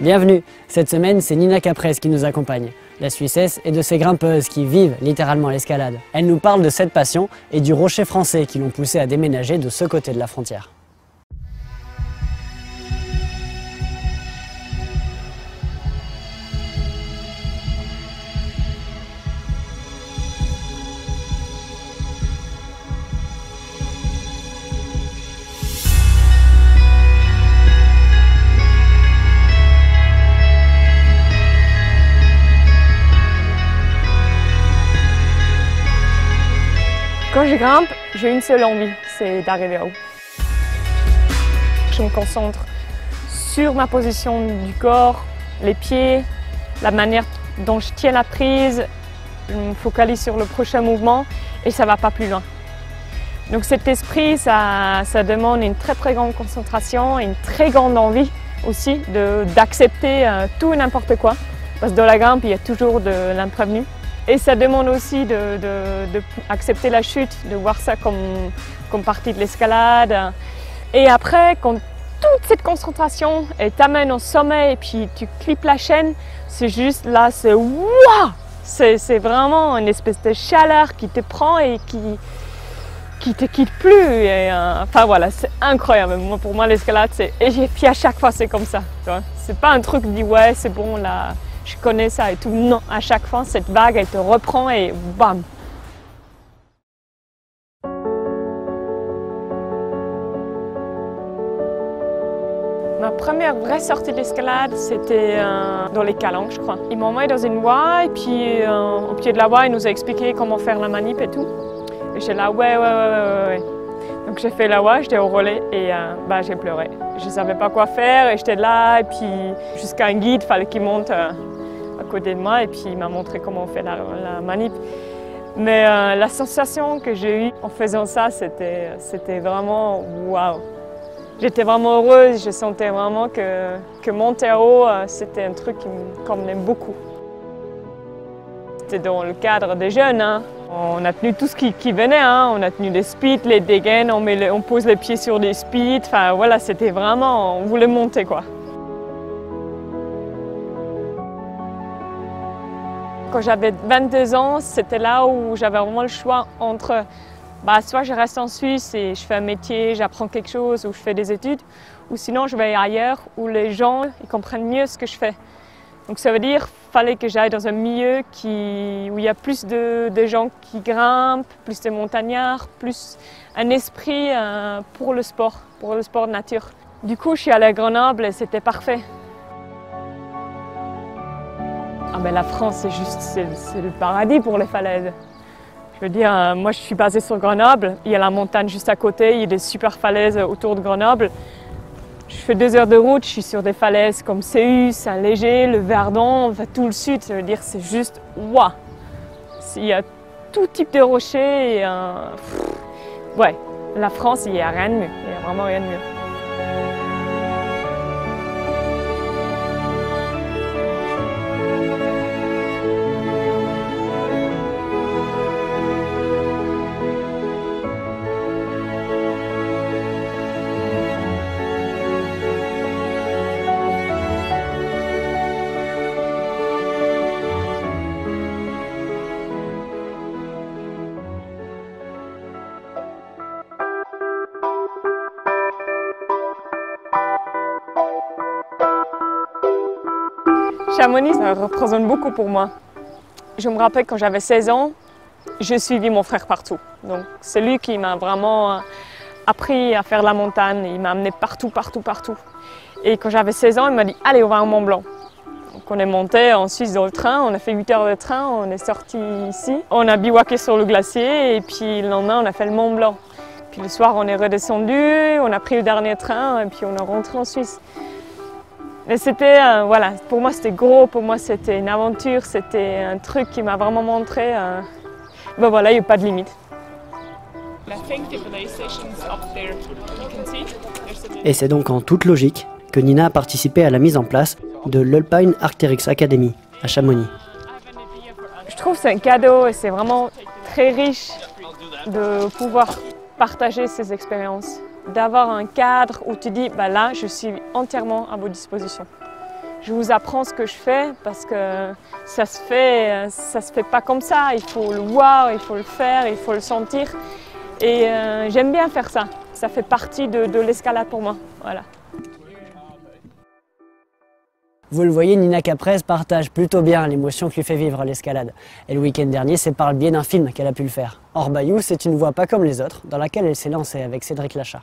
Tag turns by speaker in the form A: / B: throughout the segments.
A: Bienvenue! Cette semaine, c'est Nina Caprès qui nous accompagne. La Suissesse est de ces grimpeuses qui vivent littéralement l'escalade. Elle nous parle de cette passion et du rocher français qui l'ont poussée à déménager de ce côté de la frontière.
B: Quand je grimpe, j'ai une seule envie, c'est d'arriver haut. Je me concentre sur ma position du corps, les pieds, la manière dont je tiens la prise. Je me focalise sur le prochain mouvement et ça ne va pas plus loin. Donc cet esprit, ça demande une très grande concentration et une très grande envie aussi d'accepter tout et n'importe quoi. Parce que dans la grimpe, il y a toujours de l'imprévenu. Et ça demande aussi d'accepter la chute, de voir ça comme partie de l'escalade. Et après, quand toute cette concentration t'amène au sommet et puis tu clips la chaîne, c'est juste là, c'est waouh! C'est vraiment une espèce de chaleur qui te prend et qui te quitte plus. Et, enfin voilà, c'est incroyable. Pour moi, l'escalade, et puis à chaque fois, c'est comme ça. C'est pas un truc qui dit ouais, c'est bon là. Je connais ça et tout. Non, à chaque fois, cette vague, elle te reprend et bam! Ma première vraie sortie d'escalade, c'était dans les Calanques, je crois. Ils m'ont emmené dans une voie et puis au pied de la voie, il nous a expliqué comment faire la manip et tout. Et j'étais là, ouais. Donc j'ai fait la voie, j'étais au relais et j'ai pleuré. Je ne savais pas quoi faire et j'étais là et puis jusqu'à un guide, il fallait qu'il monte à côté de moi et puis il m'a montré comment on fait la manip. Mais la sensation que j'ai eue en faisant ça, c'était vraiment waouh! J'étais vraiment heureuse, je sentais vraiment que monter à haut, c'était un truc qui m'emmenait beaucoup. C'était dans le cadre des jeunes. Hein. On a tenu tout ce qui venait, hein. On a tenu des spits, les dégaines, on pose les pieds sur des spits, enfin voilà, c'était vraiment, on voulait monter quoi. Quand j'avais 22 ans, c'était là où j'avais vraiment le choix entre soit je reste en Suisse et je fais un métier, j'apprends quelque chose ou je fais des études, ou sinon je vais ailleurs où les gens ils comprennent mieux ce que je fais. Donc ça veut dire qu'il fallait que j'aille dans un milieu où il y a plus de gens qui grimpent, plus de montagnards, plus un esprit pour le sport de nature. Du coup, je suis allée à Grenoble et c'était parfait. La France, c'est le paradis pour les falaises. Je veux dire, moi je suis basée sur Grenoble, il y a la montagne juste à côté, il y a des super falaises autour de Grenoble. Je fais 2 heures de route, je suis sur des falaises comme Céus, Saint-Léger, le Verdon, tout le sud, ça veut dire c'est juste waouh! Il y a tout type de rochers et ouais, la France, il n'y a rien de mieux, il n'y a vraiment rien de mieux. Chamonix, ça représente beaucoup pour moi. Je me rappelle quand j'avais 16 ans, j'ai suivi mon frère partout. Donc c'est lui qui m'a vraiment appris à faire la montagne. Il m'a amené partout. Et quand j'avais 16 ans, il m'a dit « Allez, on va au Mont Blanc ». Donc on est monté en Suisse dans le train, on a fait 8 heures de train, on est sorti ici. On a bivouaqué sur le glacier et puis le lendemain, on a fait le Mont Blanc. Puis le soir, on est redescendu, on a pris le dernier train et puis on est rentré en Suisse. Mais c'était, voilà, pour moi c'était gros, pour moi c'était une aventure, c'était un truc qui m'a vraiment montré, voilà, il n'y a pas de limite.
A: Et c'est donc en toute logique que Nina a participé à la mise en place de l'Alpine Arc'teryx Academy à Chamonix.
B: Je trouve que c'est un cadeau et c'est vraiment très riche de pouvoir partager ces expériences. D'avoir un cadre où tu dis, là, je suis entièrement à vos dispositions. je vous apprends ce que je fais parce que ça se fait pas comme ça. Il faut le voir, il faut le faire, il faut le sentir. Et j'aime bien faire ça. Ça fait partie de l'escalade pour moi. Voilà.
A: Vous le voyez, Nina Caprez partage plutôt bien l'émotion que lui fait vivre l'escalade. Et le week-end dernier, c'est par le biais d'un film qu'elle a pu le faire. Orbayou, c'est une voie pas comme les autres, dans laquelle elle s'est lancée avec Cédric Lachat.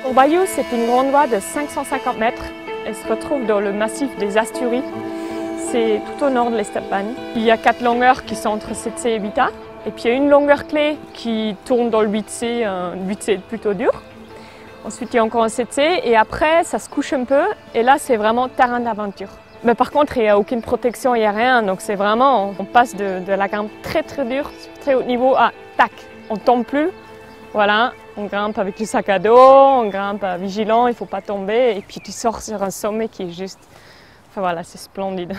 B: Orbayou, c'est une grande voie de 550 mètres. Elle se retrouve dans le massif des Asturies. C'est tout au nord de l'Estagne. Il y a 4 longueurs qui sont entre 7C et 8A. Et puis il y a une longueur clé qui tourne dans le 8C, un 8C plutôt dur. Ensuite, il y a encore un 7C et après, ça se couche un peu. Et là, c'est vraiment terrain d'aventure. Mais par contre, il n'y a aucune protection, il n'y a rien. Donc c'est vraiment, on passe de la grimpe très très dure, très haut niveau à tac, on ne tombe plus. Voilà, on grimpe avec le sac à dos, on grimpe vigilant, il ne faut pas tomber. Et puis tu sors sur un sommet qui est juste, enfin voilà, c'est splendide.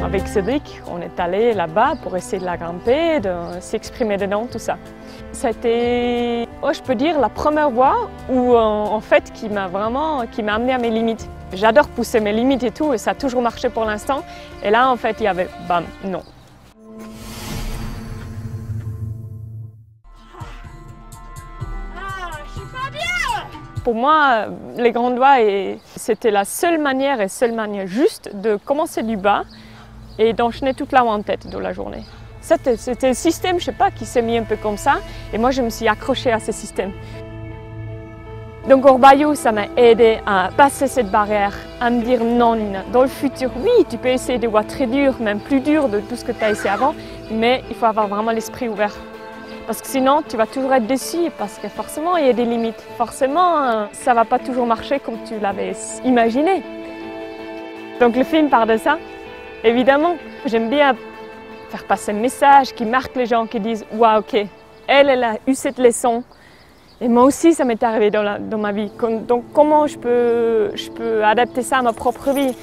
B: Avec Cédric, on est allé là-bas pour essayer de la grimper, de s'exprimer dedans, tout ça. Ça a été, je peux dire, la première voie où, en fait, qui m'a amené à mes limites. J'adore pousser mes limites et tout, et ça a toujours marché pour l'instant. Et là, en fait, il y avait, bam, non. Pour moi, les grandes voies, c'était la seule manière juste de commencer du bas et d'enchaîner toute la voie en tête de la journée. C'était le système, je ne sais pas, qui s'est mis un peu comme ça. Et moi, je me suis accrochée à ce système. Donc Orbayou, ça m'a aidé à passer cette barrière, à me dire non Nina, dans le futur, oui, tu peux essayer des voies très dures, même plus dures de tout ce que tu as essayé avant, mais il faut avoir vraiment l'esprit ouvert. Parce que sinon, tu vas toujours être déçu, parce que forcément, il y a des limites. Forcément, ça ne va pas toujours marcher comme tu l'avais imaginé. Donc le film part de ça. Évidemment, j'aime bien faire passer un message qui marque les gens, qui disent « Waouh, ok, elle a eu cette leçon. Et moi aussi, ça m'est arrivé dans ma vie. Donc comment je peux adapter ça à ma propre vie ?»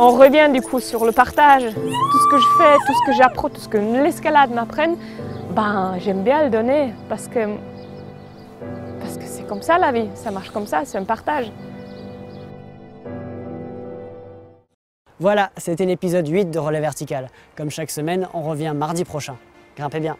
B: On revient du coup sur le partage. Tout ce que je fais, tout ce que j'apprends, tout ce que l'escalade m'apprenne, ben, j'aime bien le donner parce que c'est comme ça la vie, ça marche comme ça, c'est un partage.
A: Voilà, c'était l'épisode 8 de Relais Vertical. Comme chaque semaine, on revient mardi prochain. Grimpez bien!